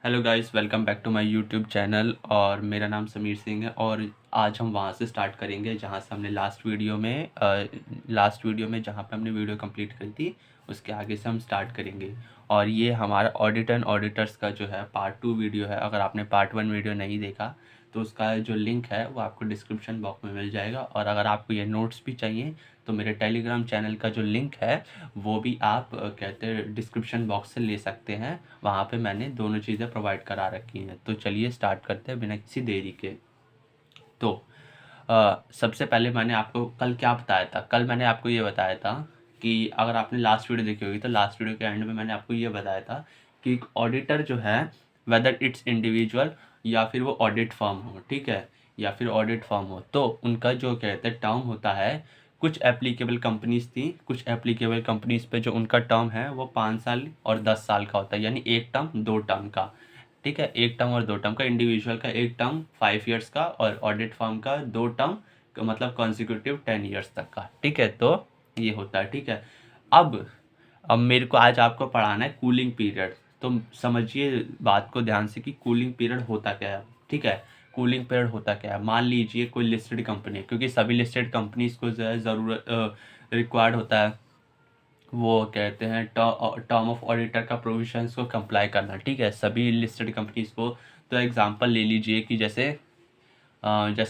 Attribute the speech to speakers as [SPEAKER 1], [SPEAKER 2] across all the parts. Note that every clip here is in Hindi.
[SPEAKER 1] Hello guys, welcome back to my YouTube channel. और मेरा नाम समीर सिंह है और आज हम वहाँ से स्टार्ट करेंगे जहाँ से हमने लास्ट वीडियो में जहाँ पे हमने वीडियो कंप्लीट करी थी उसके आगे से हम स्टार्ट करेंगे। और ये हमारा ऑडिट एंड ऑडिटर्स का जो है पार्ट 2 वीडियो है। अगर आपने पार्ट 1 वीडियो नहीं देखा तो उसका जो लिंक है वो आपको डिस्क्रिप्शन बॉक्स में मिल जाएगा। और अगर आपको ये नोट्स भी चाहिए तो मेरे टेलीग्राम चैनल का जो लिंक है वो भी आप कहते हैं डिस्क्रिप्शन बॉक्स से ले सकते हैं। वहाँ पे मैंने दोनों चीज़ें प्रोवाइड करा रखी हैं। तो चलिए स्टार्ट करते हैं बिना किसी देरी के। तो सबसे पहले मैंने आपको कल क्या बताया था। कल मैंने आपको ये बताया था कि अगर आपने लास्ट वीडियो देखी होगी तो लास्ट वीडियो के एंड में मैंने आपको ये बताया था कि ऑडिटर जो है वेदर इट्स इंडिविजुअल या फिर वो ऑडिट फर्म हो, ठीक है, या फिर ऑडिट फर्म हो, तो उनका जो कहते हैं टर्म होता है। कुछ एप्लीकेबल कंपनीज थी, कुछ एप्लीकेबल कंपनीज पे जो उनका टर्म है वो 5 साल और 10 साल का होता है, यानी एक टर्म 2 टर्म का। ठीक है, एक टर्म और 2 टर्म का। इंडिविजुअल का एक टर्म 5 ईयर्स का और ऑडिट फर्म का 2 टर्म का, मतलब कॉन्सिक्यूटिव 10 ईयर्स तक का। ठीक है, तो ये होता है। ठीक है, अब मेरे को आज आपको पढ़ाना है कूलिंग पीरियड। तो समझिए बात को ध्यान से कि कूलिंग पीरियड होता क्या है। ठीक है, कूलिंग पीरियड होता क्या है। मान लीजिए कोई लिस्टेड कंपनी है, क्योंकि सभी लिस्टेड कंपनीज को जो है ज़रूरत रिक्वायर्ड होता है, वो कहते हैं टर्म ऑफ ऑडिटर का प्रोविजंस को कंप्लाई करना। ठीक है, सभी लिस्टेड कंपनीज को। तो एग्जांपल ले लीजिए कि जैसे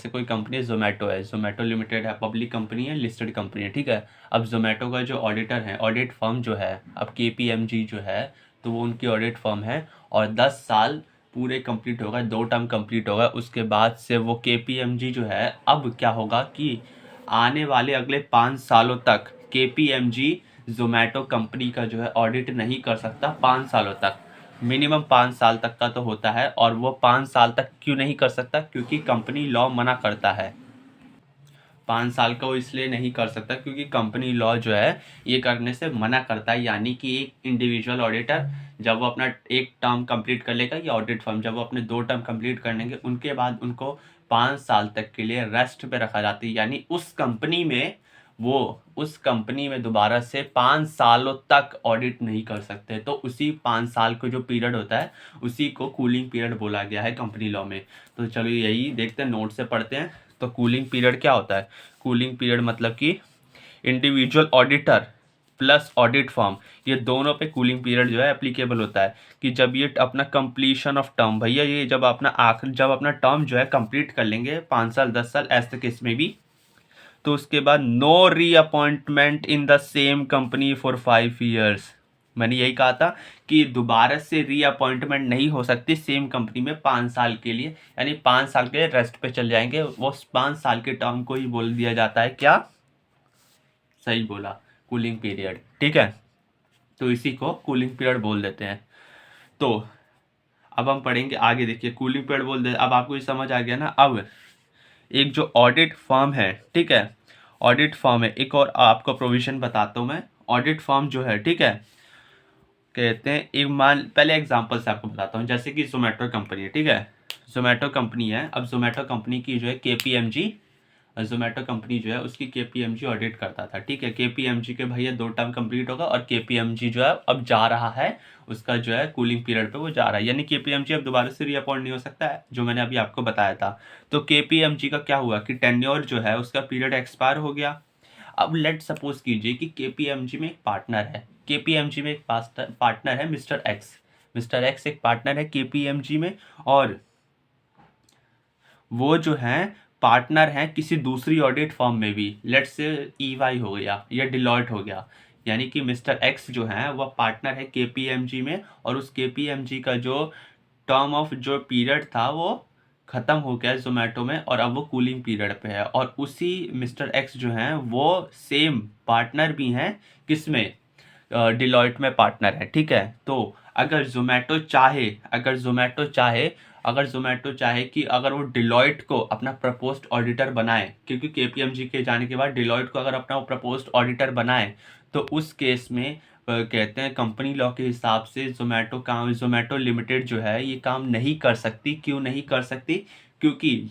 [SPEAKER 1] कोई कंपनी जोमेटो है, जोमेटो लिमिटेड है, पब्लिक कंपनी है, लिस्टेड कंपनी है। ठीक है, अब जोमेटो का जो ऑडिटर है, ऑडिट फर्म जो है, अब KPMG जो है, तो वो उनकी ऑडिट फर्म है। और 10 साल पूरे कंप्लीट होगा, 2 टर्म कंप्लीट होगा, उसके बाद से वो KPMG जो है, अब क्या होगा कि आने वाले अगले 5 सालों तक KPMG जोमेटो कंपनी का जो है ऑडिट नहीं कर सकता। 5 सालों तक, मिनिमम 5 साल तक का तो होता है। और वो 5 साल तक क्यों नहीं कर सकता? क्योंकि कंपनी लॉ मना करता है। 5 साल का वो इसलिए नहीं कर सकता क्योंकि कंपनी लॉ जो है ये करने से मना करता है। यानी कि एक इंडिविजुअल ऑडिटर जब वो अपना एक टर्म कंप्लीट कर लेगा, या ऑडिट फर्म जब वो अपने 2 टर्म कंप्लीट कर लेंगे, उनके बाद उनको 5 साल तक के लिए रेस्ट पे रखा जाता है। यानी उस कंपनी में दोबारा से 5 सालों तक ऑडिट नहीं कर सकते। तो उसी 5 साल का जो पीरियड होता है उसी को कूलिंग पीरियड बोला गया है कंपनी लॉ में। तो चलो यही देखते हैं, नोट से पढ़ते हैं। तो कूलिंग पीरियड क्या होता है? कूलिंग पीरियड मतलब कि individual auditor plus audit firm, ये दोनों पे कूलिंग पीरियड जो है एप्लीकेबल होता है। कि जब ये अपना कंप्लीशन ऑफ टर्म, भैया ये जब अपना टर्म जो है कंप्लीट कर लेंगे, 5 साल 10 साल ऐसे केस में भी, तो उसके बाद no reappointment in the same company for 5 years. मैंने यही कहा था कि दोबारा से रीअपॉइंटमेंट नहीं हो सकती सेम कंपनी में 5 साल के लिए। यानी 5 साल के लिए रेस्ट पे चल जाएंगे। वो 5 साल के टर्म को ही बोल दिया जाता है क्या? सही बोला, कूलिंग पीरियड। ठीक है, तो इसी को कूलिंग पीरियड बोल देते हैं। तो अब हम पढ़ेंगे आगे। देखिए, कूलिंग पीरियड बोल दे, अब आपको ये समझ आ गया ना। अब एक जो ऑडिट फर्म है, ठीक है, ऑडिट फर्म है, एक और आपको प्रोविजन बताता हूँ मैं। ऑडिट फर्म जो है, ठीक है, कहते हैं, एक मान पहले एग्जांपल से आपको बताता हूँ। जैसे कि जोमेटो कंपनी है, ठीक है, जोमेटो कंपनी है। अब जोमेटो कंपनी की जो है KPMG, जोमेटो कंपनी जो है उसकी KPMG ऑडिट करता था। ठीक है, KPMG के भैया 2 टर्म कंप्लीट होगा और KPMG जो है अब जा रहा है, उसका जो है कूलिंग पीरियड पे वो जा रहा है। यानी KPMG अब दोबारा से रीअपॉइंट नहीं हो सकता है, जो मैंने अभी आपको बताया था। तो KPMG का क्या हुआ कि टेन्योर जो है उसका पीरियड एक्सपायर हो गया। अब लेट सपोज कीजिए कि KPMG में एक पार्टनर है, KPMG में एक पार्टनर है मिस्टर एक्स। मिस्टर एक्स एक पार्टनर है KPMG में, और वो जो है पार्टनर हैं किसी दूसरी ऑडिट फर्म में भी। लेट से EY हो गया या डिलॉयट हो गया। यानी कि मिस्टर एक्स जो है वह पार्टनर है KPMG में, और उस KPMG का जो टर्म ऑफ जो पीरियड था वो ख़त्म हो गया जोमेटो में, और अब वो कूलिंग पीरियड पे है। और उसी मिस्टर एक्स जो हैं वो सेम पार्टनर भी हैं, किसमें? डिलॉयट में पार्टनर है। ठीक है, तो अगर जोमेटो चाहे कि अगर वो डिलॉयट को अपना प्रपोज्ड ऑडिटर बनाए, क्योंकि KPMG के जाने के बाद डिलॉयट को अगर अपना प्रपोज्ड ऑडिटर बनाए, तो उस केस में कहते हैं कंपनी लॉ के हिसाब से जोमेटो लिमिटेड जो है ये काम नहीं कर सकती। क्यों नहीं कर सकती? क्योंकि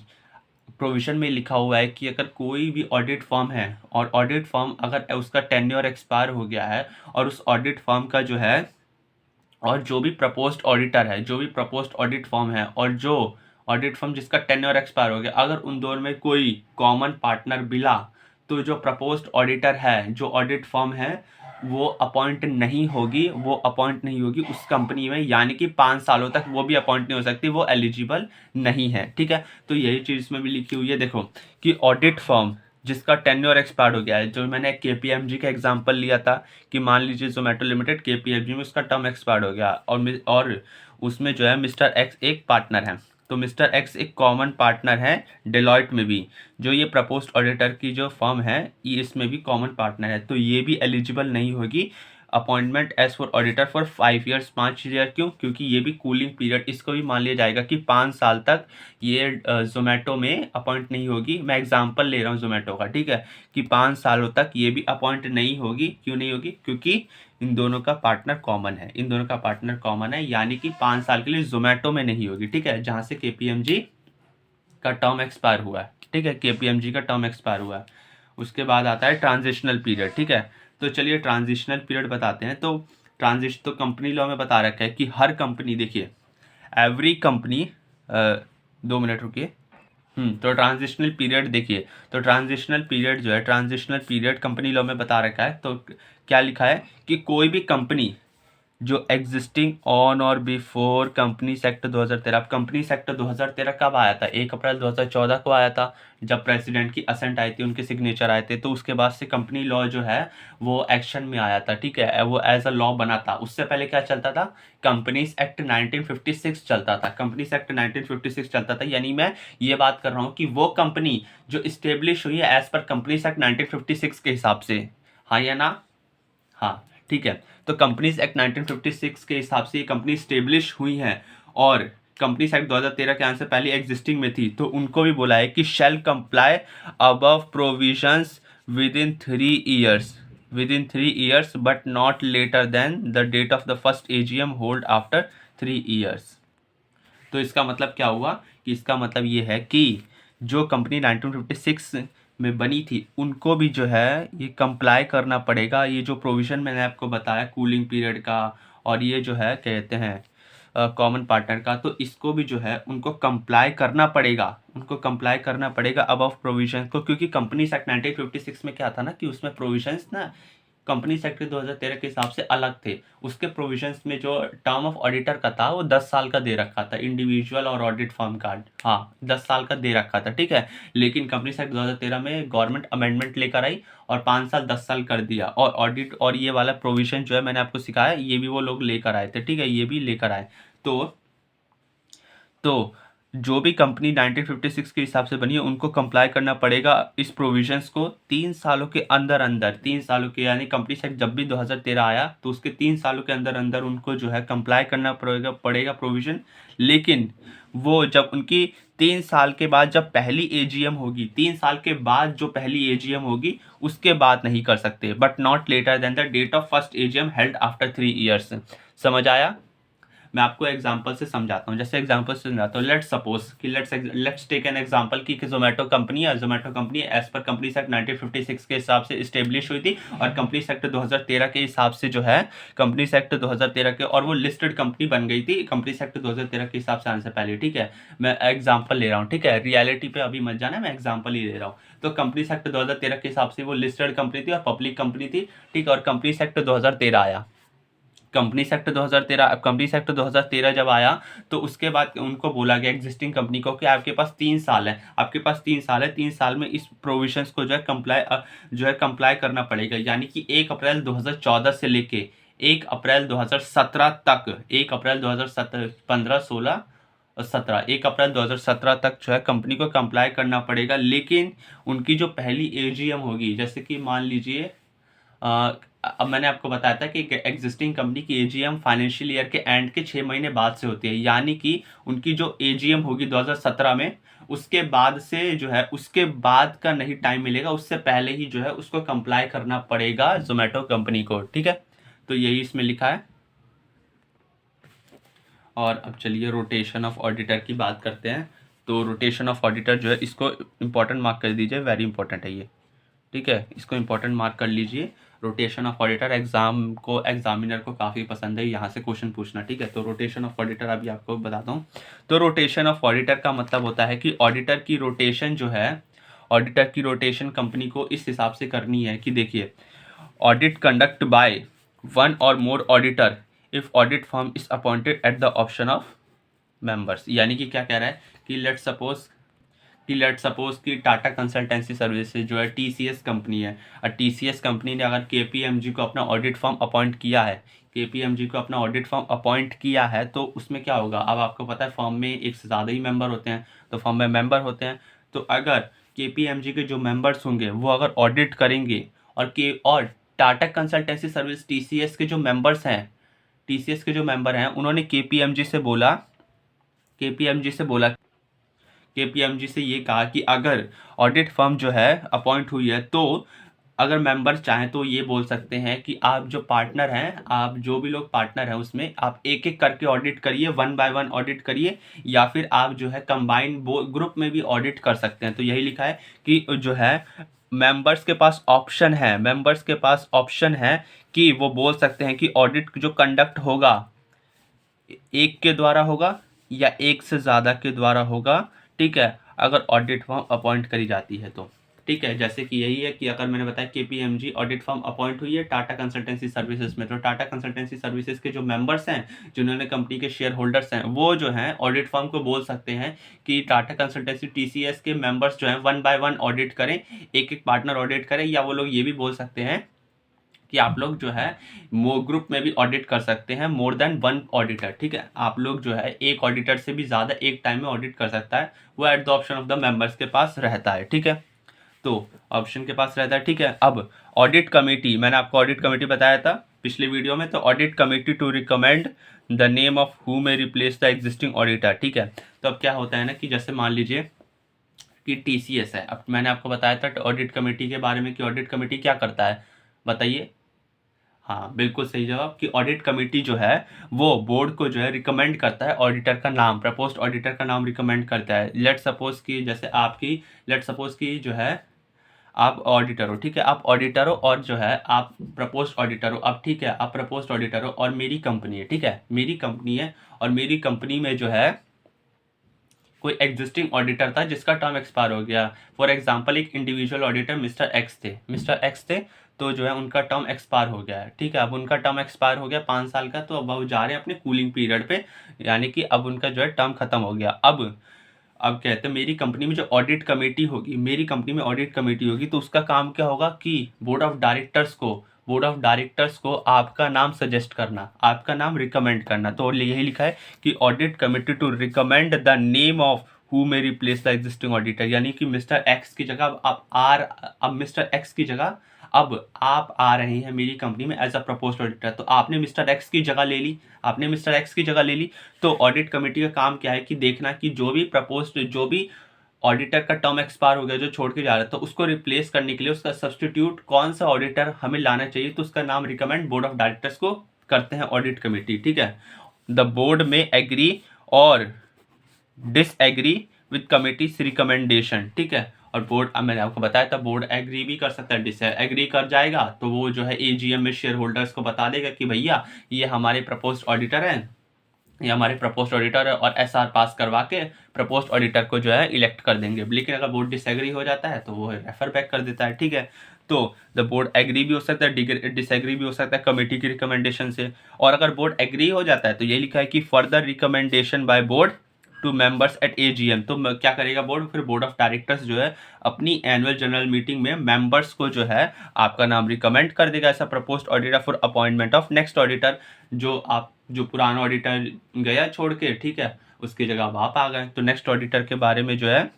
[SPEAKER 1] प्रोविजन में लिखा हुआ है कि अगर कोई भी ऑडिट फर्म है और ऑडिट फर्म अगर उसका टेन्योर एक्सपायर हो गया है, और उस ऑडिट फर्म का जो है और जो भी प्रपोज्ड ऑडिटर है, जो भी प्रपोज्ड ऑडिट फॉर्म है और जो ऑडिट फॉर्म जिसका टेन्योर एक्सपायर हो गया, अगर उन दोनों में कोई कॉमन पार्टनर मिला तो जो प्रपोज्ड ऑडिटर है, जो ऑडिट फॉर्म है, वो अपॉइंट नहीं होगी, वो अपॉइंट नहीं होगी उस कंपनी में, यानी कि 5 सालों तक वो भी अपॉइंट नहीं हो सकती, वो एलिजिबल नहीं है। ठीक है, तो यही चीज़ इसमें भी लिखी हुई है। देखो कि ऑडिट फॉर्म जिसका टेन्योर एक्सपायर्ड हो गया है, जो मैंने केपीएमजी का एग्जांपल लिया था कि मान लीजिए जोमेटो लिमिटेड केपीएमजी में उसका टर्म एक्सपायर्ड हो गया और उसमें जो है मिस्टर एक्स एक पार्टनर है, तो मिस्टर एक्स एक कॉमन पार्टनर है डेलॉयट में भी, जो ये प्रपोज्ड ऑडिटर की जो फर्म है ये इसमें भी कॉमन पार्टनर है, तो ये भी एलिजिबल नहीं होगी appointment as for auditor for 5 years. 5 year क्यों? क्योंकि ये भी कूलिंग पीरियड, इसको भी मान लिया जाएगा कि 5 साल तक ये जोमेटो में अपॉइंट नहीं होगी। मैं एग्जांपल ले रहा हूँ जोमेटो का, ठीक है, कि 5 सालों तक ये भी अपॉइंट नहीं होगी। क्यों नहीं होगी? क्योंकि इन दोनों का पार्टनर कॉमन है, इन दोनों का पार्टनर कॉमन है, यानी कि 5 साल के लिए जोमेटो में नहीं होगी। ठीक है, जहाँ से केपीएमजी का टर्म एक्सपायर हुआ है। ठीक है, केपीएमजी का टर्म एक्सपायर हुआ है। उसके बाद आता है ट्रांजिशनल पीरियड। ठीक है, तो चलिए ट्रांजिशनल पीरियड बताते हैं। तो ट्रांजिशन तो कंपनी लॉ में बता रखा है कि हर कंपनी, देखिए एवरी कंपनी 2 मिनट रुकिए। तो ट्रांजिशनल पीरियड देखिए, तो ट्रांजिशनल पीरियड जो है, ट्रांजिशनल पीरियड कंपनी लॉ में बता रखा है। तो क्या लिखा है कि कोई भी कंपनी जो एग्जिस्टिंग ऑन और बिफोर कंपनीज एक्ट 2013। अब कंपनीज एक्ट 2013 कब आया था? 1 अप्रैल 2014 को आया था, जब प्रेसिडेंट की असेंट आई थी, उनके सिग्नेचर आए थे। तो उसके बाद से कंपनी लॉ जो है वो एक्शन में आया था। ठीक है, वो एज अ लॉ बना था। उससे पहले क्या चलता था? कंपनीज एक्ट 1956 चलता था, कंपनीज एक्ट 1956 चलता था। यानी मैं ये बात कर रहा हूँ कि वो कंपनी जो इस्टेब्लिश हुई है एज पर कंपनीज एक्ट 1956 के हिसाब से, हाँ या ना? हाँ, ठीक है। तो कंपनीज एक्ट 1956 के हिसाब से ये कंपनी स्टेब्लिश हुई हैं और कंपनीज एक्ट 2013 के आने से पहले एग्जिस्टिंग में थी, तो उनको भी बोला है कि shall comply above provisions within 3 years, but not later than the date of the first AGM hold after 3 years. तो इसका मतलब क्या हुआ कि इसका मतलब ये है कि जो कंपनी 1956 में बनी थी उनको भी जो है ये कंप्लाई करना पड़ेगा। ये जो प्रोविज़न मैंने आपको बताया कूलिंग पीरियड का और ये जो है कहते हैं कॉमन पार्टनर का, तो इसको भी जो है उनको कंप्लाई करना पड़ेगा, उनको कंप्लाई करना पड़ेगा अबव प्रोविजन को। क्योंकि कंपनीज एक्ट 1956 में क्या था ना कि उसमें प्रोविजंस ना कंपनी सेक्टर 2013 के हिसाब से अलग थे। उसके प्रोविजंस में जो टर्म ऑफ ऑडिटर का था वो 10 साल का दे रखा था, इंडिविजुअल और ऑडिट फर्म का, हाँ 10 साल का दे रखा था। ठीक है, लेकिन कंपनी सेक्टर 2013 में गवर्नमेंट अमेंडमेंट लेकर आई और 5 साल 10 साल कर दिया, और ऑडिट और ये वाला प्रोविजन जो है मैंने आपको सिखाया ये भी वो लोग लेकर आए थे। ठीक है, ये भी लेकर आए। तो जो भी कंपनी 1956 के हिसाब से बनी है उनको कंप्लाई करना पड़ेगा इस प्रोविजंस को 3 सालों के अंदर अंदर, 3 सालों के, यानी कंपनी एक्ट जब भी 2013 आया तो उसके 3 सालों के अंदर अंदर उनको जो है कंप्लाई करना पड़ेगा प्रोविजन। लेकिन वो जब उनकी 3 साल के बाद जब पहली एजीएम होगी, 3 साल के बाद जो पहली एजीएम होगी उसके बाद नहीं कर सकते, but not later than the date of first AGM held after 3 years. समझ आया? मैं आपको एग्जांपल से समझाता हूँ। जैसे एग्जांपल से समझाता हूँ, लेट्स सपोज कि लेट्स टेक एन एग्जांपल कि जोमेटो कंपनी है। Zomato company as per companies act 1956 के हिसाब से इस्टेब्लिश हुई थी और कंपनीज एक्ट 2013 के हिसाब से जो है कंपनीज एक्ट 2013 के, और वो लिस्टेड कंपनी बन गई थी कंपनीज एक्ट 2013 के हिसाब से आने से पहले। ठीक है, मैं एग्जाम्पल ले रहा हूँ। ठीक है, रियलिटी पे अभी मत जाना, मैं एग्जाम्पल ही ले रहा हूँ। तो कंपनीज एक्ट 2013 के हिसाब से वो लिस्टेड कंपनी थी और पब्लिक कंपनी थी। ठीक है, और कंपनीज एक्ट 2013 आया, कंपनी सेक्ट 2013 जब आया तो उसके बाद उनको बोला गया एग्जिस्टिंग कंपनी को कि आपके पास 3 साल है, आपके पास 3 साल है, 3 साल में इस प्रोविजंस को जो है कंप्लाई करना पड़ेगा। यानी कि 1 अप्रैल 2014 से लेके 1 अप्रैल 2017 तक, 1 अप्रैल 2017, 15, 16 और 17, 1 अप्रैल 2017 तक जो है कंपनी को कंप्लाई करना पड़ेगा। लेकिन उनकी जो पहली एजीएम होगी, जैसे कि मान लीजिए अब मैंने आपको बताया था कि एग्जिस्टिंग कंपनी की एजीएम फाइनेंशियल ईयर के एंड के 6 महीने बाद से होती है, यानी कि उनकी जो एजीएम होगी 2017 में, उसके बाद से जो है उसके बाद का नहीं टाइम मिलेगा, उससे पहले ही जो है उसको कंप्लाई करना पड़ेगा जोमेटो कंपनी को। ठीक है, तो यही इसमें लिखा है। और अब चलिए रोटेशन ऑफ ऑडिटर की बात करते हैं। तो रोटेशन ऑफ ऑडिटर जो है इसको इंपॉर्टेंट मार्क कर दीजिए, वेरी इंपॉर्टेंट है ये। ठीक है, इसको इंपॉर्टेंट मार्क कर लीजिए। रोटेशन ऑफ ऑडिटर एग्जामिनर को काफ़ी पसंद है यहाँ से क्वेश्चन पूछना। ठीक है, तो रोटेशन ऑफ ऑडिटर अभी आपको बताता हूँ। तो रोटेशन ऑफ ऑडिटर का मतलब होता है कि ऑडिटर की रोटेशन जो है, ऑडिटर की रोटेशन कंपनी को इस हिसाब से करनी है कि देखिए, ऑडिट कंडक्ट बाय वन और more auditor if audit firm is appointed at the option of members. यानी कि क्या कह रहा है कि लेट सपोज कि टाटा कंसल्टेंसी सर्विसेज जो है टीसीएस कंपनी है, और टीसीएस कंपनी ने अगर केपीएमजी को अपना ऑडिट फर्म अपॉइंट किया है, केपीएमजी को अपना ऑडिट फर्म अपॉइंट किया है, तो उसमें क्या होगा, अब आपको पता है फर्म में एक से ज़्यादा ही मेंबर होते हैं, तो फर्म में मेंबर होते हैं, तो अगर केपीएमजी के जो मेंबर्स होंगे वो अगर ऑडिट करेंगे और टाटा कंसल्टेंसी सर्विस टीसीएस के जो मेंबर्स हैं, टीसीएस के जो मेंबर हैं, उन्होंने केपीएमजी से ये कहा कि अगर ऑडिट फर्म जो है अपॉइंट हुई है, तो अगर मेंबर चाहें तो ये बोल सकते हैं कि आप जो पार्टनर हैं, आप जो भी लोग पार्टनर हैं उसमें आप एक एक करके ऑडिट करिए, 1 बाय 1 ऑडिट करिए, या फिर आप जो है कंबाइंड ग्रुप में भी ऑडिट कर सकते हैं। तो यही लिखा है कि जो है मेंबर्स के पास ऑप्शन है कि वो बोल सकते हैं कि ऑडिट जो कंडक्ट होगा एक के द्वारा होगा या एक से ज़्यादा के द्वारा होगा। ठीक है, अगर ऑडिट फर्म अपॉइंट करी जाती है तो। ठीक है, जैसे कि यही है कि अगर मैंने बताया केपीएमजी ऑडिट फर्म अपॉइंट हुई है टाटा कंसल्टेंसी सर्विसेज में, तो टाटा कंसल्टेंसी सर्विसेज के जो मेंबर्स हैं, जिन्होंने कंपनी के शेयर होल्डर्स हैं, वो जो हैं ऑडिट फर्म को बोल सकते हैं कि टाटा कंसल्टेंसी टीसीएस के मेंबर्स जो हैं 1 बाय 1 ऑडिट करें, एक एक पार्टनर ऑडिट करें, या वो लोग ये भी बोल सकते हैं कि आप लोग जो है ग्रुप में भी ऑडिट कर सकते हैं, मोर देन 1 ऑडिटर। ठीक है, आप लोग जो है एक ऑडिटर से भी ज़्यादा एक टाइम में ऑडिट कर सकता है, वो eight the option of the members के पास रहता है। ठीक है, तो ऑप्शन के पास रहता है। ठीक है, अब ऑडिट कमेटी, मैंने आपको ऑडिट कमेटी बताया था पिछले वीडियो में, तो audit committee to recommend the name of who may replace the existing auditor. ठीक है, तो अब क्या होता है ना कि जैसे मान लीजिए कि टीसीएस है, अब मैंने आपको बताया था ऑडिट कमेटी के बारे में कि ऑडिट कमेटी क्या करता है, बताइए। हाँ, बिल्कुल सही जवाब, कि ऑडिट कमेटी जो है वो बोर्ड को जो है रिकमेंड करता है, ऑडिटर का नाम, प्रपोज्ड ऑडिटर का नाम रिकमेंड करता है। लेट सपोज कि जो है आप ऑडिटर हो। ठीक है, आप ऑडिटर हो और जो है आप प्रपोज्ड ऑडिटर हो। अब ठीक है, आप प्रपोज्ड ऑडिटर हो और मेरी कंपनी है। ठीक है, मेरी कंपनी है और मेरी कंपनी में जो है कोई एग्जिस्टिंग ऑडिटर था जिसका टर्म एक्सपायर हो गया। फॉर एग्जांपल एक इंडिविजुअल ऑडिटर मिस्टर एक्स थे, तो जो है उनका टर्म एक्सपायर हो गया है। ठीक है, अब उनका टर्म एक्सपायर हो गया 5 साल का, तो अब वो जा रहे हैं अपने कूलिंग पीरियड पे, यानी कि अब उनका जो है टर्म खत्म हो गया। अब कहते हैं मेरी कंपनी में जो ऑडिट कमेटी होगी, तो उसका काम क्या होगा कि बोर्ड ऑफ डायरेक्टर्स को आपका नाम सजेस्ट करना, आपका नाम रिकमेंड करना। तो यही लिखा है कि audit committee to recommend the name of who may replace the existing auditor, यानी कि मिस्टर एक्स की जगह अब आप आ रहे हैं मेरी कंपनी में एज अ प्रपोज्ड ऑडिटर, तो आपने मिस्टर एक्स की जगह ले ली। तो ऑडिट कमेटी का काम क्या है कि देखना कि जो भी ऑडिटर का टर्म एक्सपायर हो गया, जो छोड़ के जा रहा है, तो उसको रिप्लेस करने के लिए उसका सब्स्टिट्यूट कौन सा ऑडिटर हमें लाना चाहिए, तो उसका नाम रिकमेंड बोर्ड ऑफ डायरेक्टर्स को करते हैं ऑडिट कमेटी। ठीक है, द बोर्ड में एग्री और डिसएग्री विद कमिटीज रिकमेंडेशन। ठीक है, और बोर्ड, अब मैंने आपको बताया था बोर्ड एग्री भी कर सकता है, डिसएग्री कर जाएगा, तो वो जो है एजीएम में शेयर होल्डर्स को बता देगा कि भैया ये हमारे प्रपोज्ड ऑडिटर हैं, और एसआर पास करवा के प्रपोज्ड ऑडिटर को जो है इलेक्ट कर देंगे। लेकिन अगर बोर्ड डिसएग्री हो जाता है तो वो रेफर बैक कर देता है। ठीक है, तो द बोर्ड एग्री भी हो सकता है, डिसएग्री भी हो सकता है कमेटी की रिकमेंडेशन से, और अगर बोर्ड एग्री हो जाता है तो ये लिखा है कि further recommendation by board to members at AGM. तो क्या करेगा बोर्ड, फिर बोर्ड ऑफ डायरेक्टर्स जो है अपनी एनुअल जनरल मीटिंग में मेंबर्स को जो है आपका नाम रिकमेंड कर देगा ऐसा proposed auditor for appointment of next auditor. जो पुराना ऑडिटर गया छोड़ के, ठीक है, उसकी जगह अब आप आ गए, तो नेक्स्ट ऑडिटर के बारे में जो है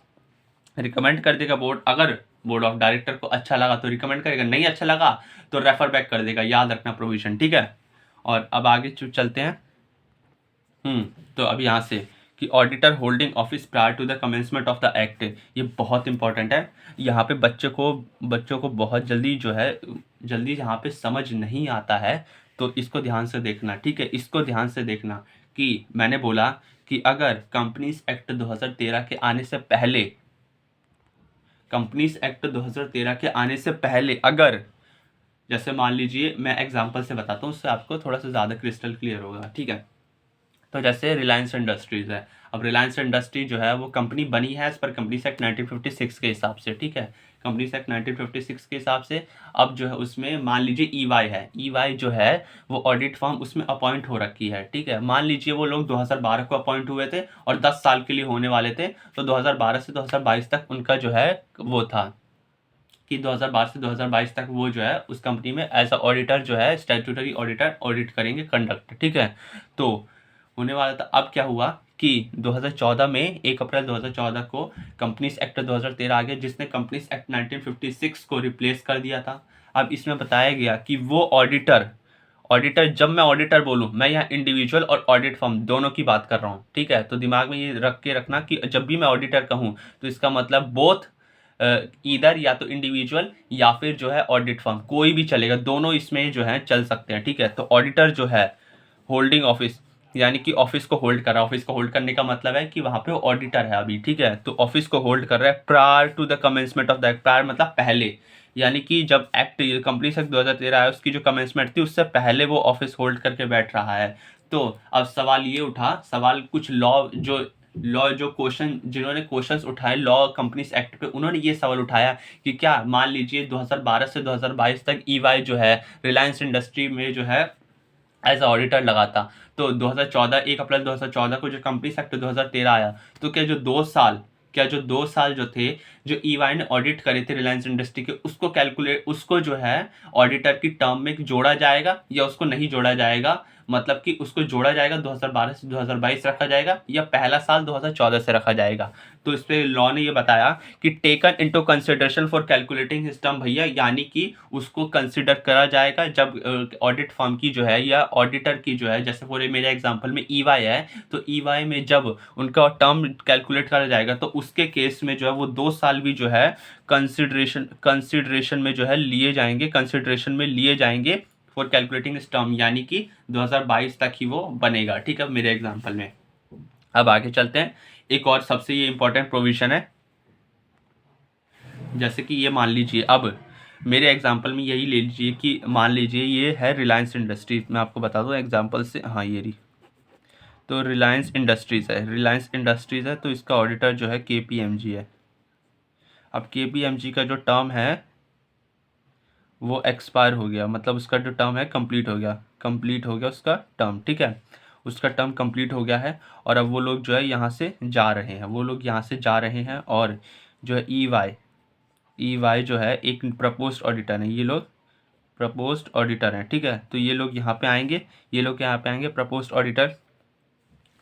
[SPEAKER 1] रिकमेंड कर देगा बोर्ड। अगर बोर्ड ऑफ डायरेक्टर को अच्छा लगा तो रिकमेंड करेगा, नहीं अच्छा लगा तो रेफर बैक कर देगा, याद रखना प्रोविजन। ठीक है, और अब आगे चलते हैं। तो अब यहाँ से कि auditor holding office prior to the commencement of the act, ये बहुत इंपॉर्टेंट है। यहाँ पे बच्चों को बहुत जल्दी यहाँ पे समझ नहीं आता है, तो इसको ध्यान से देखना। ठीक है, इसको ध्यान से देखना कि मैंने बोला कि अगर कंपनीज एक्ट 2013 के आने से पहले कंपनीज एक्ट 2013 के आने से पहले अगर, जैसे मान लीजिए मैं एग्जांपल से बताता हूँ, उससे आपको थोड़ा सा ज़्यादा क्रिस्टल क्लियर होगा, ठीक है। तो जैसे रिलायंस इंडस्ट्रीज़ है, अब रिलायंस इंडस्ट्री जो है वो कंपनी बनी है एज पर कंपनीज एक्ट 1956 के हिसाब से, ठीक है, कंपनीज एक्ट 1956 के हिसाब से। अब जो है उसमें मान लीजिए ईवाई है, ईवाई जो है वो ऑडिट फर्म उसमें अपॉइंट हो रखी है, ठीक है। मान लीजिए वो लोग 2012 को अपॉइंट हुए थे और 10 साल के लिए होने वाले थे, तो 2012 से 2022 तक उनका जो है वो था कि 2012 से 2022 तक वो जो है उस कंपनी में एज अ ऑडिटर जो है, स्टैट्यूटरी ऑडिटर ऑडिट करेंगे, कंडक्ट, ठीक है। तो होने वाला था, अब क्या हुआ कि 2014 में 1 अप्रैल 2014 को कंपनीज एक्ट 2013 आ गया, जिसने कंपनीज एक्ट 1956 को रिप्लेस कर दिया था। अब इसमें बताया गया कि वो ऑडिटर, जब मैं ऑडिटर बोलूँ, मैं यहाँ इंडिविजुअल और ऑडिट फर्म दोनों की बात कर रहा हूँ, ठीक है। तो दिमाग में ये रख के रखना कि जब भी मैं ऑडिटर कहूँ तो इसका मतलब बोथ इधर या तो इंडिविजुअल या फिर जो है ऑडिट फर्म, कोई भी चलेगा, दोनों इसमें जो है चल सकते हैं, ठीक है। तो ऑडिटर जो है होल्डिंग ऑफिस, यानी कि ऑफिस को होल्ड कर रहा है, ऑफिस को होल्ड करने का मतलब है कि वहां पे ऑडिटर है अभी, ठीक है। तो ऑफिस को होल्ड कर रहा है prior to the commencement of the act, prior मतलब पहले, यानी कि जब एक्ट कंपनीज एक्ट 2013 आया उसकी जो कमेंसमेंट थी उससे पहले वो ऑफिस होल्ड करके बैठ रहा है। तो अब सवाल ये उठा, सवाल कुछ लॉ जो क्वेश्चन, जिन्होंने क्वेश्चंस उठाए लॉ कंपनीज एक्ट पे, उन्होंने ये सवाल उठाया कि क्या मान लीजिए 2012 से 2022 तक ईवाई जो है रिलायंस इंडस्ट्री में जो है एज ऑडिटर लगा था, तो 2014 1 अप्रैल 2014 को जो कंपनीज एक्ट 2013 आया, तो क्या जो 2 साल जो थे, जो ईवाई ने ऑडिट करे थे रिलायंस इंडस्ट्री के, उसको कैलकुलेट, उसको जो है ऑडिटर की टर्म में जोड़ा जाएगा या उसको नहीं जोड़ा जाएगा, मतलब कि उसको जोड़ा जाएगा 2012 से 2022 रखा जाएगा या पहला साल 2014 से रखा जाएगा। तो इस पे लॉ ने ये बताया कि taken into consideration for calculating his term भैया, यानी कि उसको कंसिडर करा जाएगा जब ऑडिट फर्म की जो है या ऑडिटर की जो है, जैसे पूरे मेरे एग्जांपल में ईवाई है, तो ईवाई में जब उनका टर्म कैलकुलेट करा जाएगा तो उसके केस में जो है वो 2 साल भी जो है कंसिडरेशन में जो है लिए जाएंगे, कंसिडरेशन में लिए जाएंगे फॉर कैलकुलेटिंग इस टर्म, यानी कि 2022 तक ही वो बनेगा, ठीक है, मेरे एग्जांपल में। अब आगे चलते हैं, एक और सबसे ये इंपॉर्टेंट प्रोविजन है, जैसे कि ये मान लीजिए, अब मेरे एग्जांपल में यही ले लीजिए कि मान लीजिए ये है रिलायंस इंडस्ट्रीज, मैं आपको बता दूं एग्जांपल से, हाँ ये रही, तो रिलायंस इंडस्ट्रीज है, रिलायंस इंडस्ट्रीज है, तो इसका ऑडिटर जो है केपीएमजी है। अब केपीएमजी का जो टर्म है वो एक्सपायर हो गया, मतलब उसका जो टर्म है कंप्लीट हो गया उसका टर्म, ठीक है, उसका टर्म कंप्लीट हो गया है। और अब वो लोग जो है यहाँ से जा रहे हैं, और जो है ईवाई जो है एक प्रपोज्ड ऑडिटर है, ये लोग प्रपोज्ड ऑडिटर हैं, ठीक है। तो ये लोग यहाँ पे आएंगे, प्रपोज्ड ऑडिटर,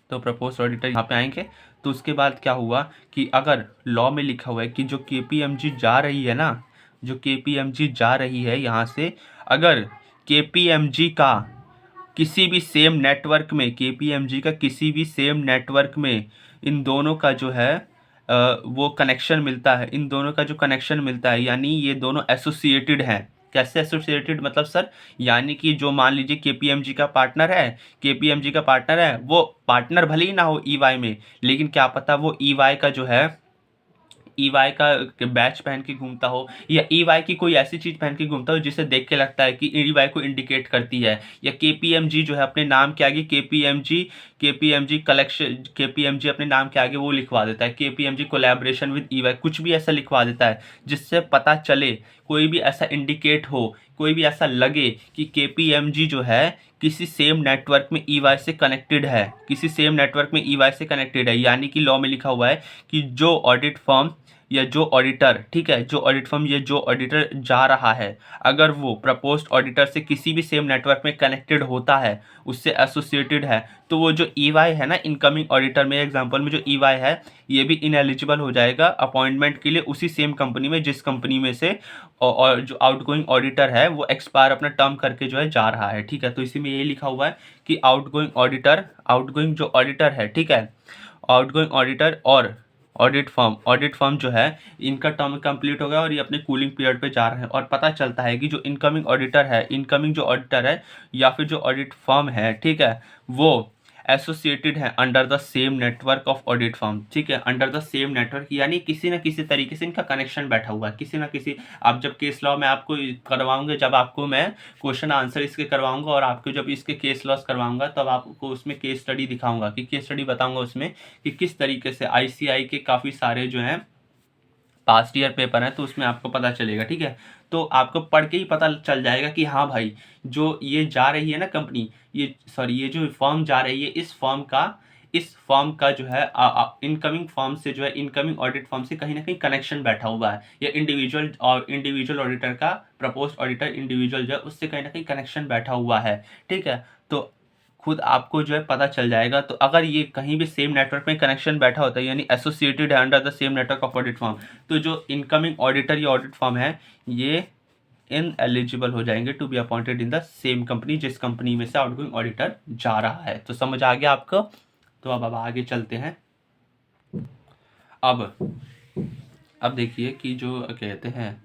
[SPEAKER 1] तो प्रपोज्ड ऑडिटर यहाँ पे आएंगे। तो उसके बाद क्या हुआ कि अगर लॉ में लिखा हुआ है कि जो केपीएमजी जा रही है ना, जो केपीएमजी जा रही है यहाँ से, अगर केपीएमजी का किसी भी सेम नेटवर्क में, इन दोनों का जो है वो कनेक्शन मिलता है, इन दोनों का जो कनेक्शन मिलता है, यानी ये दोनों एसोसिएटेड हैं। कैसे एसोसिएटेड मतलब सर, यानी कि जो मान लीजिए केपीएमजी का पार्टनर है, वो पार्टनर भले ही ना हो ईवाई में, लेकिन क्या पता वो ईवाई का जो है ईवाई का बैच पहन के घूमता हो, या ईवाई की कोई ऐसी चीज पहन के घूमता हो जिसे देख के लगता है कि ईवाई को इंडिकेट करती है, या केपीएमजी जो है अपने नाम के आगे केपीएमजी अपने नाम के आगे वो लिखवा देता है, केपीएमजी कोलैबोरेशन विद ईवाई, कुछ भी ऐसा लिखवा देता है जिससे पता चले, कोई भी ऐसा इंडिकेट हो, कोई भी ऐसा लगे कि केपीएमजी जो है किसी सेम नेटवर्क में ईवाई से कनेक्टेड है, यानी कि लॉ में लिखा हुआ है कि जो ऑडिट फर्म या जो ऑडिटर, ठीक है, जो ऑडिटर जा रहा है, अगर वो प्रपोज्ड ऑडिटर से किसी भी सेम नेटवर्क में कनेक्टेड होता है, उससे एसोसिएटेड है, तो वो जो ईवाई है ना, इनकमिंग ऑडिटर में एग्जांपल में जो ईवाई है, ये भी इनएलिजिबल हो जाएगा अपॉइंटमेंट के लिए उसी सेम कंपनी में जिस कंपनी में से और जो आउटगोइंग ऑडिटर है वो एक्सपायर अपना टर्म करके जो है जा रहा है, ठीक है। तो इसी में यही लिखा हुआ है कि आउटगोइंग जो ऑडिटर है, ठीक है, आउटगोइंग ऑडिटर और ऑडिट फर्म जो है, इनका टर्म कंप्लीट हो गया और ये अपने कूलिंग पीरियड पे जा रहे हैं, और पता चलता है कि जो इनकमिंग जो ऑडिटर है या फिर जो ऑडिट फर्म है, ठीक है, वो एसोसिएटेड हैं under the same network of audit firm, ठीक है, अंडर द सेम नेटवर्क यानी किसी ना किसी तरीके से इनका कनेक्शन बैठा हुआ है, किसी ना किसी। आप जब केस लॉ में आपको करवाऊंगे, जब आपको मैं क्वेश्चन आंसर इसके करवाऊंगा और आपको जब इसके केस लॉस करवाऊंगा, तब आपको उसमें केस स्टडी दिखाऊंगा, कि केस स्टडी बताऊंगा उसमें कि किस तरीके से आईसीआई के काफ़ी सारे जो हैं पास्ट ईयर पेपर है, तो उसमें आपको पता चलेगा, ठीक है। तो आपको पढ़ के ही पता चल जाएगा कि हाँ भाई, जो ये जा रही है ना कंपनी, ये जो फॉर्म जा रही है, इस फॉर्म का जो है इनकमिंग फॉर्म से, जो है इनकमिंग ऑडिट फॉर्म से कहीं ना कहीं कनेक्शन बैठा हुआ है, या इंडिविजुअल ऑडिटर का, प्रपोज्ड ऑडिटर इंडिविजुअल जो है उससे कहीं ना कहीं कनेक्शन बैठा हुआ है, ठीक है। तो खुद आपको जो है पता चल जाएगा। तो अगर ये कहीं भी सेम नेटवर्क में कनेक्शन बैठा होता है, यानी एसोसिएटेड है under the same network of audit form, तो जो इनकमिंग ऑडिटर या ऑडिट फॉर्म है, ये इनएलिजिबल हो जाएंगे to be appointed in the same company, जिस कंपनी में से आउटगोइंग ऑडिटर जा रहा है। तो समझ आ गया आपको? तो अब आगे चलते हैं। अब देखिए कि जो कहते हैं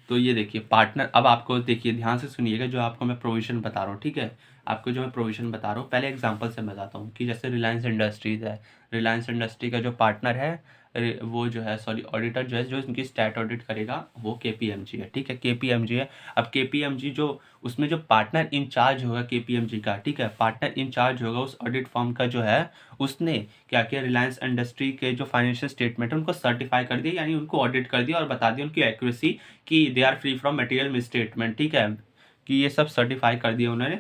[SPEAKER 1] तो ये देखिए पार्टनर, अब आपको देखिए ध्यान से सुनिएगा जो आपको मैं प्रोविजन बता रहा हूँ, ठीक है। आपको जो मैं प्रोविजन बता रहा हूँ, पहले एग्जांपल से बताता हूँ कि जैसे रिलायंस इंडस्ट्रीज है, रिलायंस इंडस्ट्री का जो पार्टनर है, वो जो है ऑडिटर जो है, जो इनकी स्टैट ऑडिट करेगा, वो केपीएमजी है, ठीक है, केपीएमजी है। अब केपीएमजी जो उसमें जो पार्टनर इंचार्ज होगा केपीएमजी का, ठीक है, पार्टनर इंचार्ज होगा उस ऑडिट फर्म का, जो है उसने क्या किया, रिलायंस इंडस्ट्री के जो फाइनेंशियल स्टेटमेंट है उनको सर्टिफाई कर दिया, यानी उनको ऑडिट कर दिया और बता दिया उनकी एक्यूरेसी, कि they are free from material misstatement, ठीक है, कि ये सब सर्टिफाई कर दिया उन्होंने,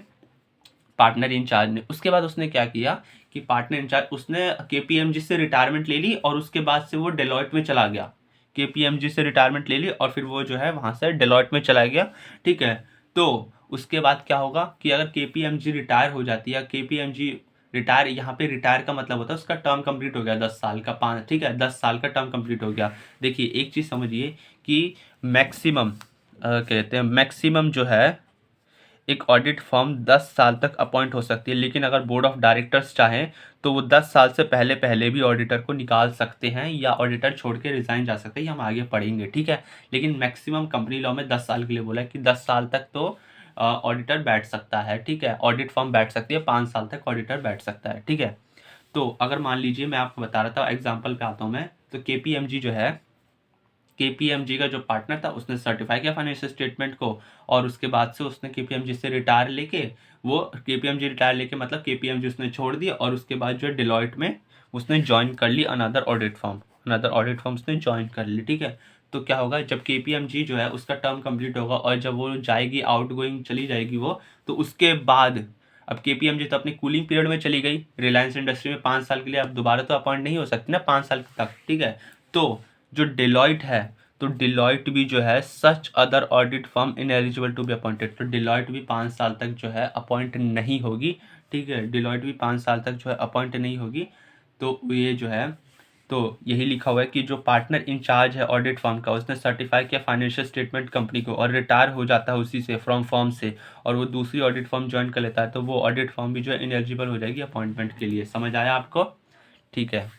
[SPEAKER 1] पार्टनर इंचार्ज ने। उसके बाद उसने क्या किया कि पार्टनर इंचार्ज उसने केपीएमजी से रिटायरमेंट ले ली, और उसके बाद से वो डेलॉयट में चला गया, केपीएमजी से रिटायरमेंट ले ली और फिर वो जो है वहाँ से डेलॉयट में चला गया, ठीक है। तो उसके बाद क्या होगा कि अगर केपीएमजी रिटायर हो जाती है, केपीएमजी रिटायर, यहाँ पे रिटायर का मतलब होता है उसका टर्म कंप्लीट हो गया 10 साल का, 5, ठीक है, 10 साल का टर्म कंप्लीट हो गया। देखिए एक चीज़ समझिए कि मैक्सिमम कहते हैं मैक्सिमम जो है एक ऑडिट फर्म 10 साल तक अपॉइंट हो सकती है, लेकिन अगर बोर्ड ऑफ डायरेक्टर्स चाहें तो वो 10 साल से पहले पहले भी ऑडिटर को निकाल सकते हैं, या ऑडिटर छोड़ के रिजाइन जा सकते हैं, ये हम आगे पढ़ेंगे, ठीक है। लेकिन मैक्सिमम कंपनी लॉ में 10 साल के लिए बोला है कि 10 साल तक तो ऑडिटर बैठ सकता है, ठीक है, ऑडिट फर्म बैठ सकती है, 5 साल तक ऑडिटर बैठ सकता है, ठीक है। तो अगर मान लीजिए, मैं आपको बता रहा था, एग्जाम्पल पे आता हूँ मैं, तो केपीएमजी जो है, केपीएमजी का जो पार्टनर था उसने सर्टिफाई किया फाइनेंशियल स्टेटमेंट को, और उसके बाद से उसने केपीएमजी से रिटायर लेके, वो केपीएमजी रिटायर लेके मतलब केपीएमजी उसने छोड़ दिया, और उसके बाद जो है डिलॉयट में उसने ज्वाइन कर ली अनदर ऑडिट फर्म उसने ज्वाइन कर ली, ठीक है। तो क्या होगा, जब केपीएमजी जो है उसका टर्म कंप्लीट होगा और जब वो जाएगी आउटगोइंग चली जाएगी वो, तो उसके बाद अब केपीएमजी तो अपनी कूलिंग पीरियड में चली गई, रिलायंस इंडस्ट्री में 5 साल के लिए अब दोबारा तो अपॉइंट नहीं हो सकती ना 5 साल तक, ठीक है। तो जो डिलॉयट है, तो डिलॉयट भी जो है such other audit firm ineligible to be appointed, तो डिलॉयट भी 5 साल तक जो है अपॉइंट नहीं होगी, ठीक है, डिलॉयट भी 5 साल तक जो है अपॉइंट नहीं होगी। तो ये जो है, तो यही लिखा हुआ है कि जो पार्टनर इंचार्ज है ऑडिट फर्म का, उसने सर्टिफाई किया फाइनेंशियल स्टेटमेंट कंपनी को और रिटायर हो जाता है उसी से फ्रॉम फर्म से, और वो दूसरी ऑडिट फर्म ज्वाइन कर लेता है, तो वो ऑडिट फर्म भी जो है इनएलिजिबल हो जाएगी अपॉइंटमेंट के लिए। समझ आया आपको? ठीक है।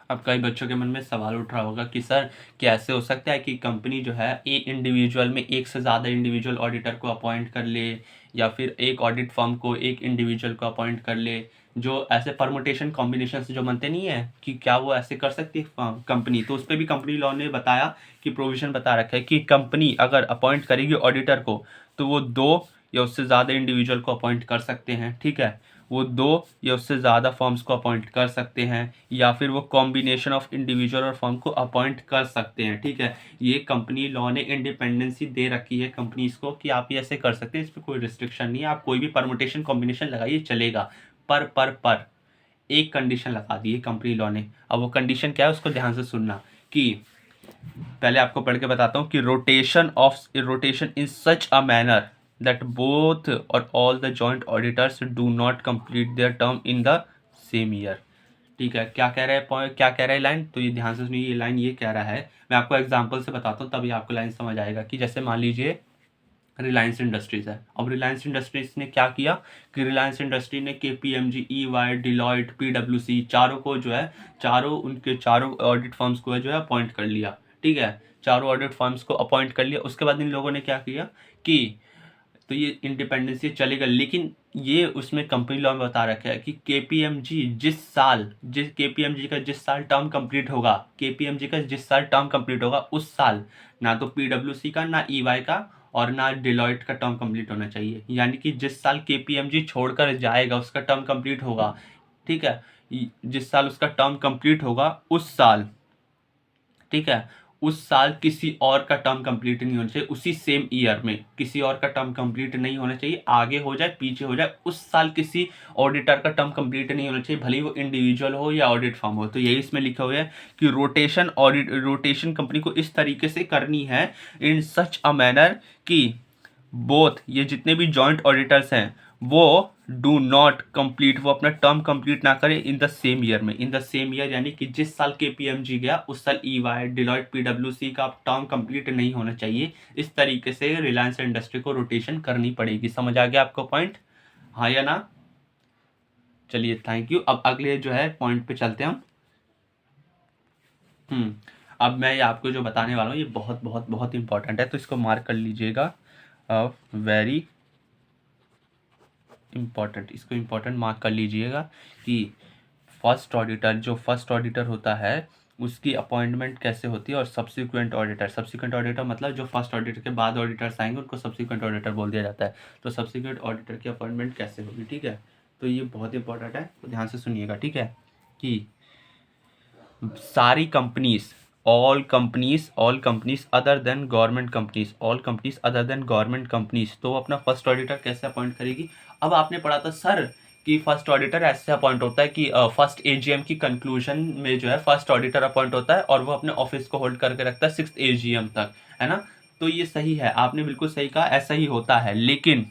[SPEAKER 1] अब कई बच्चों के मन में सवाल उठ रहा होगा कि सर कैसे हो सकता है कि कंपनी जो है एक इंडिविजुअल में एक से ज़्यादा इंडिविजुअल ऑडिटर को अपॉइंट कर ले, या फिर एक ऑडिट फर्म को एक इंडिविजुअल को अपॉइंट कर ले, जो ऐसे परमुटेशन कॉम्बिनेशन से जो बनते नहीं है, कि क्या वो ऐसे कर सकती है कंपनी? तो उस पर भी कंपनी लॉ ने बताया कि प्रोविजन बता रखा है कि कंपनी अगर अपॉइंट करेगी ऑडिटर को, तो वो 2 या उससे ज़्यादा इंडिविजुअल को अपॉइंट कर सकते हैं, ठीक है, वो 2 या उससे ज़्यादा फर्म्स को अपॉइंट कर सकते हैं, या फिर वो कॉम्बिनेशन ऑफ इंडिविजुअल और फर्म को अपॉइंट कर सकते हैं, ठीक है। ये कंपनी लॉ ने इंडिपेंडेंसी दे रखी है कंपनीज को कि आप ये ऐसे कर सकते हैं, इस पर कोई रिस्ट्रिक्शन नहीं है, आप कोई भी परमुटेशन कॉम्बिनेशन लगाइए चलेगा। पर एक कंडीशन लगा दी है कंपनी लॉ ने। अब वो कंडीशन क्या है उसको ध्यान से सुनना, कि पहले आपको पढ़ के बताता हूँ कि rotation in such a manner that both or all the joint auditors do not complete their term in the same year। ठीक है, क्या कह रहा है पॉइंट, क्या कह रहा है लाइन? तो ये ध्यान से सुनिए, ये लाइन ये कह रहा है, मैं आपको एग्जांपल से बताता हूँ तभी आपको लाइन समझ आएगा। कि जैसे मान लीजिए रिलायंस इंडस्ट्रीज है, अब रिलायंस इंडस्ट्रीज ने क्या किया कि रिलायंस इंडस्ट्री ने केपीएमजी, ईवाई, डिलॉयट, पीडब्ल्यूसी चारों को जो है, उनके चारों ऑडिट फर्म्स को जो है अपॉइंट कर लिया, ठीक है, चारों ऑडिट फर्म्स को अपॉइंट कर लिया। उसके बाद इन लोगों ने क्या किया कि तो ये इंडिपेंडेंस ये चलेगा। लेकिन ये उसमें कंपनी लॉ में बता रखा है कि केपीएमजी का जिस साल टर्म कंप्लीट होगा, केपीएमजी का जिस साल टर्म कंप्लीट होगा उस साल ना तो पीडब्ल्यूसी का, ना ईवाई का और ना डिलॉयट का टर्म कंप्लीट होना चाहिए। यानी कि जिस साल केपीएमजी छोड़कर जाएगा उसका टर्म कंप्लीट होगा, ठीक है, जिस साल उसका टर्म कंप्लीट होगा उस साल, ठीक है, उस साल किसी और का टर्म कंप्लीट नहीं होना चाहिए। उसी सेम ईयर में किसी और का टर्म कंप्लीट नहीं होना चाहिए, आगे हो जाए पीछे हो जाए, उस साल किसी ऑडिटर का टर्म कंप्लीट नहीं होना चाहिए, भले ही वो इंडिविजुअल हो या ऑडिट फर्म हो। तो यही इसमें लिखा हुआ है कि रोटेशन कंपनी को इस तरीके से करनी है, इन सच अ मैनर कि बोथ ये जितने भी जॉइंट ऑडिटर्स हैं वो डू नॉट कंप्लीट, वो अपना टर्म कंप्लीट ना करें इन द सेम ईयर में। इन द सेम ईयर यानी कि जिस साल केपीएमजी गया उस साल ईवाई, डिलॉयट, पीडब्ल्यूसी का टर्म कंप्लीट नहीं होना चाहिए। इस तरीके से रिलायंस इंडस्ट्री को रोटेशन करनी पड़ेगी। समझ आ गया आपको पॉइंट, हाँ या ना? चलिए थैंक यू। अब अगले जो है पॉइंट पे चलते हैं हम। अब मैं ये आपको जो बताने वाला हूँ ये बहुत बहुत बहुत इंपॉर्टेंट है, तो इसको मार्क कर लीजिएगा, वेरी इम्पॉर्टेंट। इसको इम्पॉर्टेंट मार्क कर लीजिएगा कि फर्स्ट ऑडिटर होता है उसकी अपॉइंटमेंट कैसे होती है, और सब्सिक्वेंट ऑडिटर मतलब जो फर्स्ट ऑडिटर के बाद ऑडिटर्स आएंगे उनको सब्सिक्वेंट ऑडिटर बोल दिया जाता है। तो सब्सिक्वेंट ऑडिटर की अपॉइंटमेंट कैसे होगी, ठीक है, तो ये बहुत इंपॉर्टेंट है, तो ध्यान से सुनिएगा, ठीक है, कि सारी companies all companies other than government companies तो अपना फर्स्ट ऑडिटर कैसे अपॉइंट करेगी। अब आपने पढ़ा था सर कि फर्स्ट ऑडिटर ऐसे अपॉइंट होता है कि फर्स्ट एजीएम की कंक्लूजन में जो है फर्स्ट ऑडिटर अपॉइंट होता है और वो अपने ऑफिस को होल्ड करके रखता है 6th एजीएम तक, है ना। तो ये सही है, आपने बिल्कुल सही कहा, ऐसा ही होता है। लेकिन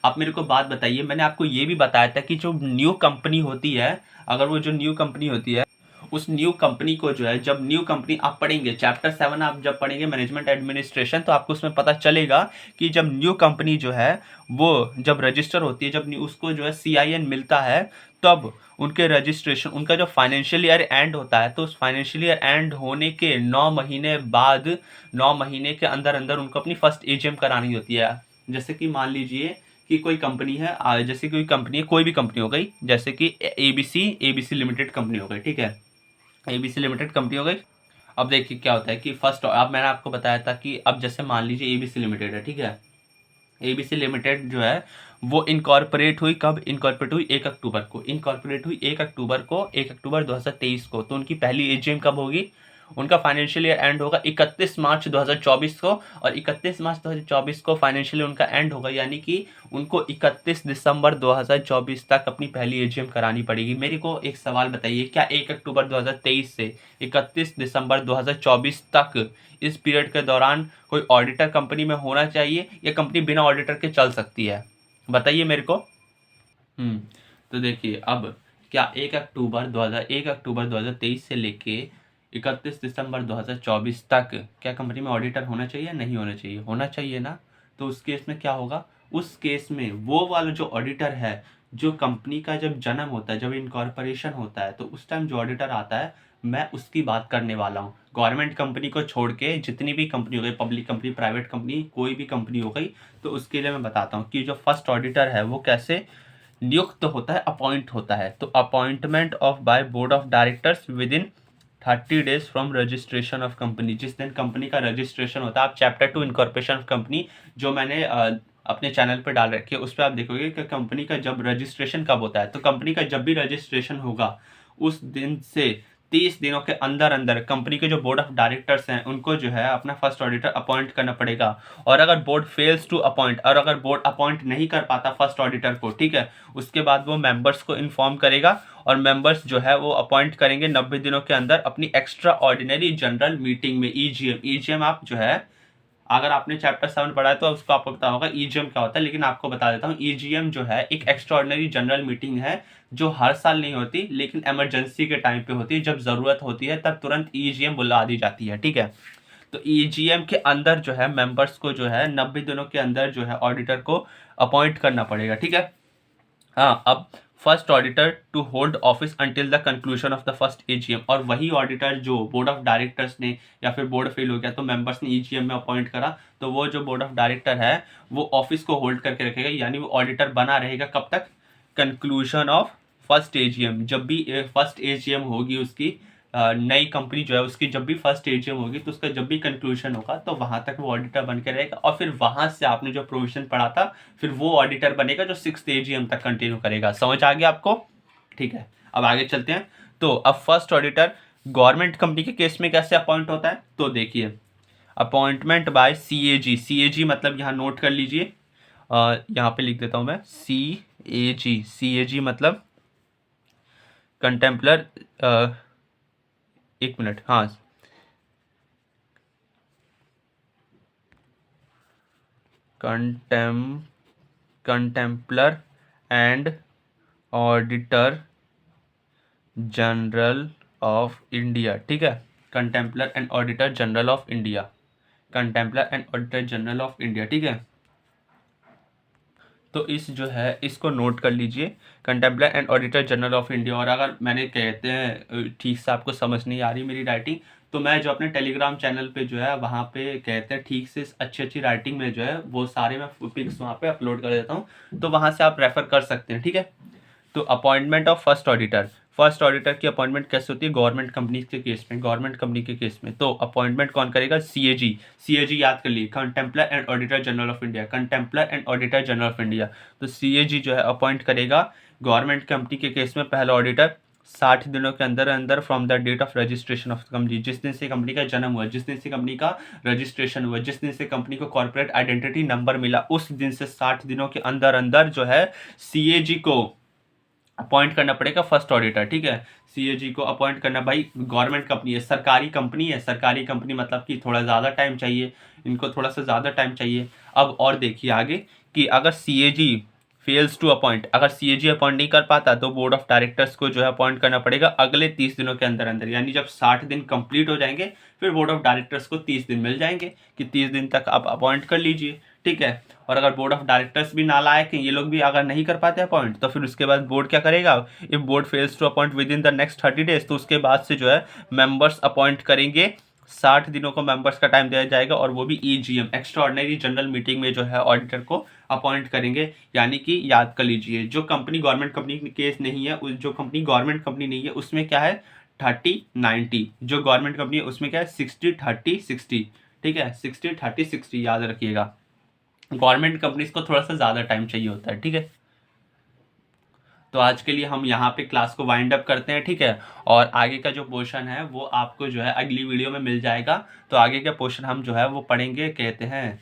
[SPEAKER 1] आप मेरे को बात बताइए, मैंने आपको ये भी बताया था कि जो न्यू कंपनी होती है, अगर वो जो न्यू कंपनी होती है उस न्यू कंपनी को जो है, जब न्यू कंपनी आप पढ़ेंगे चैप्टर 7 आप जब पढ़ेंगे मैनेजमेंट एडमिनिस्ट्रेशन, तो आपको उसमें पता चलेगा कि जब न्यू कंपनी जो है वो जब रजिस्टर होती है, जब उसको जो है CIN मिलता है, तब उनके रजिस्ट्रेशन, उनका जो फाइनेंशियल ईयर एंड होता है, तो उस फाइनेंशियल ईयर एंड होने के 9 महीने बाद, 9 महीने के अंदर अंदर उनको अपनी फर्स्ट एजीएम करानी होती है। जैसे कि मान लीजिए कि कोई कंपनी है, जैसे कोई कंपनी है, कोई भी कंपनी हो गई, जैसे कि एबीसी लिमिटेड कंपनी हो गई, ठीक है, एबीसी लिमिटेड कंपनी हो गई। अब देखिए क्या होता है कि फर्स्ट, अब मैंने आपको बताया था कि अब जैसे मान लीजिए एबीसी लिमिटेड है, ठीक है, एबीसी लिमिटेड जो है वो इनकॉर्पोरेट हुई, कब इनकॉर्पोरेट हुई, 1 अक्टूबर को इनकॉर्पोरेट हुई, 1 अक्टूबर 2023 को। तो उनकी पहली एजीएम कब होगी, उनका फाइनेंशियल ईयर एंड होगा 31 मार्च 2024 को, और 31 मार्च 2024 को फाइनेंशियल ईयर उनका एंड होगा, यानी कि उनको 31 दिसंबर 2024 तक अपनी पहली एजीएम करानी पड़ेगी। मेरे को एक सवाल बताइए, क्या 1 अक्टूबर 2023 से 31 दिसंबर 2024 तक इस पीरियड के दौरान कोई ऑडिटर कंपनी में होना चाहिए, या कंपनी बिना ऑडिटर के चल सकती है? बताइए मेरे को। तो देखिए, अब क्या 1 अक्टूबर 2023 से लेके 31 दिसंबर 2024 तक क्या कंपनी में ऑडिटर होना चाहिए, नहीं होना चाहिए? होना चाहिए ना। तो उस केस में क्या होगा, उस केस में वो वाला जो ऑडिटर है, जो कंपनी का जब जन्म होता है, जब इनकॉर्पोरेशन होता है, तो उस टाइम जो ऑडिटर आता है, मैं उसकी बात करने वाला हूँ। गवर्नमेंट कंपनी को छोड़ के जितनी भी कंपनी हो गई, पब्लिक कंपनी, प्राइवेट कंपनी, कोई भी कंपनी हो गई, तो उसके लिए मैं बताता हूँ कि जो फर्स्ट ऑडिटर है वो कैसे नियुक्त होता है, अपॉइंट होता है। तो appointment of by board of directors with in 30 days from registration of company. जिस दिन कंपनी का रजिस्ट्रेशन होता है, आप चैप्टर 2 इनकॉर्पोरेशन ऑफ कंपनी जो मैंने अपने चैनल पर डाल रखी है, उस पर आप देखोगे कि कंपनी का जब रजिस्ट्रेशन कब होता है। तो कंपनी का जब भी रजिस्ट्रेशन होगा उस दिन से 30 दिनों के अंदर अंदर कंपनी के जो बोर्ड ऑफ डायरेक्टर्स हैं उनको जो है अपना फर्स्ट ऑडिटर अपॉइंट करना पड़ेगा। और अगर बोर्ड फेल्स टू अपॉइंट, और अगर बोर्ड अपॉइंट नहीं कर पाता फर्स्ट ऑडिटर को, ठीक है, उसके बाद वो मेंबर्स को इन्फॉर्म करेगा, और मेंबर्स जो है वो अपॉइंट करेंगे 90 दिनों के अंदर अपनी एक्स्ट्रा ऑर्डिनरी जनरल मीटिंग में। ईजीएम आप जो है, अगर आपने चैप्टर 7 पढ़ा है तो उसको आपको पता होगा ईजीएम क्या होता है, लेकिन आपको बता देता हूँ, ईजीएम जो है एक एक्स्ट्राऑर्डिनरी जनरल मीटिंग है जो हर साल नहीं होती, लेकिन इमरजेंसी के टाइम पे होती है। जब जरूरत होती है तब तुरंत ईजीएम बुला दी जाती है, ठीक है। तो ईजीएम के अंदर जो है मेंबर्स को जो है 90 दिनों के अंदर जो है ऑडिटर को अपॉइंट करना पड़ेगा, ठीक है। हाँ, अब first auditor to hold office until the conclusion of the first AGM, और वही ऑडिटर जो बोर्ड ऑफ डायरेक्टर्स ने, या फिर बोर्ड फेल हो गया तो मेंबर्स ने ईजीएम में अपॉइंट करा, तो वो जो बोर्ड ऑफ डायरेक्टर है वो ऑफिस को होल्ड करके रखेगा, यानी वो ऑडिटर बना रहेगा कब तक? कंक्लूजन ऑफ फर्स्ट एजीएम, जब भी फर्स्ट एजीएम होगी उसकी, नई कंपनी जो है उसकी जब भी फर्स्ट एजीएम होगी तो उसका जब भी कंक्लूजन होगा तो वहां तक वो ऑडिटर बन के रहेगा, और फिर वहां से आपने जो प्रोविजन पढ़ा था फिर वो ऑडिटर बनेगा जो सिक्स एजीएम तक कंटिन्यू करेगा। समझ आ गया आपको? ठीक है, अब आगे चलते हैं। तो अब फर्स्ट ऑडिटर गवर्नमेंट कंपनी के केस में कैसे अपॉइंट होता है, तो देखिए, अपॉइंटमेंट बाय सीएजी। सीएजी मतलब यहाँ नोट कर लीजिए, यहाँ पे लिख देता हूँ मैं, सीएजी। सीएजी मतलब कंटेम्पलर, एक मिनट, हाँ, comptroller and auditor general of India. ठीक है, comptroller and auditor general of India, comptroller and auditor general of India. ठीक है, तो इस जो है इसको नोट कर लीजिए, comptroller and auditor general of India. और अगर मैंने कहते हैं ठीक से आपको समझ नहीं आ रही मेरी राइटिंग, तो मैं जो अपने टेलीग्राम चैनल पे जो है वहाँ पे कहते हैं ठीक से अच्छी अच्छी राइटिंग में जो है वो सारे मैं पिक्स वहाँ पे अपलोड कर देता हूँ, तो वहाँ से आप रेफर कर सकते हैं। ठीक है, तो appointment of first auditor. First auditor की अपॉइंटमेंट कैसे होती है गवर्नमेंट कंपनी के केस में? गवर्नमेंट कंपनी के केस में तो अपॉइंटमेंट कौन करेगा? सीएजी। सीएजी याद कर लिए, comptroller and auditor general of India, comptroller and auditor general of India. तो सीएजी जो है अपॉइंट करेगा गवर्नमेंट कंपनी के केस में पहला ऑडिटर 60 दिनों के अंदर अंदर from the date of registration of company, जिस दिन से कंपनी का जन्म हुआ, जिस दिन से कंपनी का रजिस्ट्रेशन हुआ, जिस दिन से कंपनी को कॉर्पोरेट आइडेंटिटी नंबर मिला, उस दिन से 60 दिनों के अंदर अंदर जो है सीएजी को अपॉइंट करना पड़ेगा फर्स्ट ऑडिटर। ठीक है, सीएजी को अपॉइंट करना, भाई गवर्नमेंट कंपनी है, सरकारी कंपनी है, सरकारी कंपनी मतलब कि थोड़ा ज़्यादा टाइम चाहिए, इनको थोड़ा सा ज़्यादा टाइम चाहिए। अब और देखिए आगे कि अगर सीएजी फेल्स टू अपॉइंट, अगर सीएजी अपॉइंट नहीं कर पाता तो बोर्ड ऑफ डायरेक्टर्स को जो है अपॉइंट करना पड़ेगा अगले 30 दिनों के अंदर अंदर, यानी जब 60 दिन कंप्लीट हो जाएंगे फिर बोर्ड ऑफ डायरेक्टर्स को 30 दिन मिल जाएंगे कि 30 दिन तक आप अपॉइंट कर लीजिए। ठीक है, और अगर बोर्ड ऑफ डायरेक्टर्स भी नालायक हैं, ये लोग भी अगर नहीं कर पाते अपॉइंट, तो फिर उसके बाद बोर्ड क्या करेगा? If board fails to appoint within the next 30 days, तो उसके बाद से जो है मेंबर्स अपॉइंट करेंगे, 60 दिनों को मेंबर्स का टाइम दिया जाएगा, और वो भी EGM extra ordinary general meeting में जो है ऑडिटर को अपॉइंट करेंगे। यानी कि याद कर लीजिए, जो कंपनी गवर्नमेंट कंपनी केस नहीं है, जो कंपनी गवर्नमेंट कंपनी नहीं है उसमें क्या है 30-90, जो गवर्नमेंट कंपनी है उसमें क्या है 60-30-60। ठीक है, 60-30-60 याद रखिएगा, गवर्नमेंट कंपनीज को थोड़ा सा ज़्यादा टाइम चाहिए होता है। ठीक है, तो आज के लिए हम यहाँ पे क्लास को वाइंड अप करते हैं। ठीक है, और आगे का जो पोर्शन है वो आपको जो है अगली वीडियो में मिल जाएगा। तो आगे का पोर्शन हम जो है वो पढ़ेंगे, कहते हैं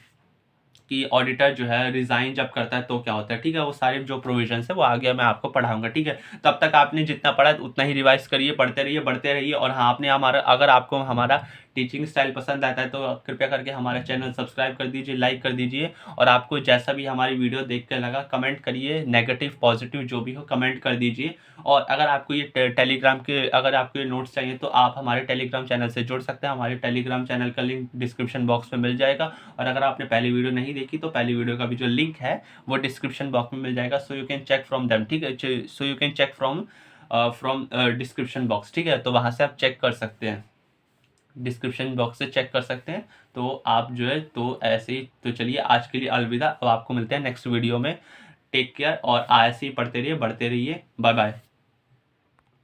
[SPEAKER 1] कि ऑडिटर जो है रिजाइन जब करता है तो क्या होता है। ठीक है, वो सारे जो प्रोविजंस है वो आगे मैं आपको पढ़ाऊंगा। ठीक है, तब तक आपने जितना पढ़ा उतना ही रिवाइज करिए, पढ़ते रहिए, बढ़ते रहिए। और हाँ, आपने हमारा, अगर आपको हमारा टीचिंग स्टाइल पसंद आता है तो कृपया करके हमारा चैनल सब्सक्राइब कर दीजिए, लाइक कर दीजिए। और आपको जैसा भी हमारी वीडियो देख के लगा कमेंट करिए, नेगेटिव पॉजिटिव जो भी हो कमेंट कर दीजिए। और अगर आपको ये टेलीग्राम के, अगर आपको ये नोट्स चाहिए तो आप हमारे टेलीग्राम चैनल से जुड़ सकते हैं, हमारे टेलीग्राम चैनल का लिंक डिस्क्रिप्शन बॉक्स में मिल जाएगा। और अगर आपने पहली वीडियो नहीं देखी तो पहली वीडियो का भी जो लिंक है वो डिस्क्रिप्शन बॉक्स में मिल जाएगा, so you can check from them. ठीक है, so you can check from description box. ठीक है, तो वहाँ से आप चेक कर सकते हैं, डिस्क्रिप्शन बॉक्स से चेक कर सकते हैं। तो आप जो है तो ऐसे ही, तो चलिए आज के लिए अलविदा, अब आपको मिलते हैं नेक्स्ट वीडियो में। टेक केयर, और ऐसे ही पढ़ते रहिए, बढ़ते रहिए, बाय बाय।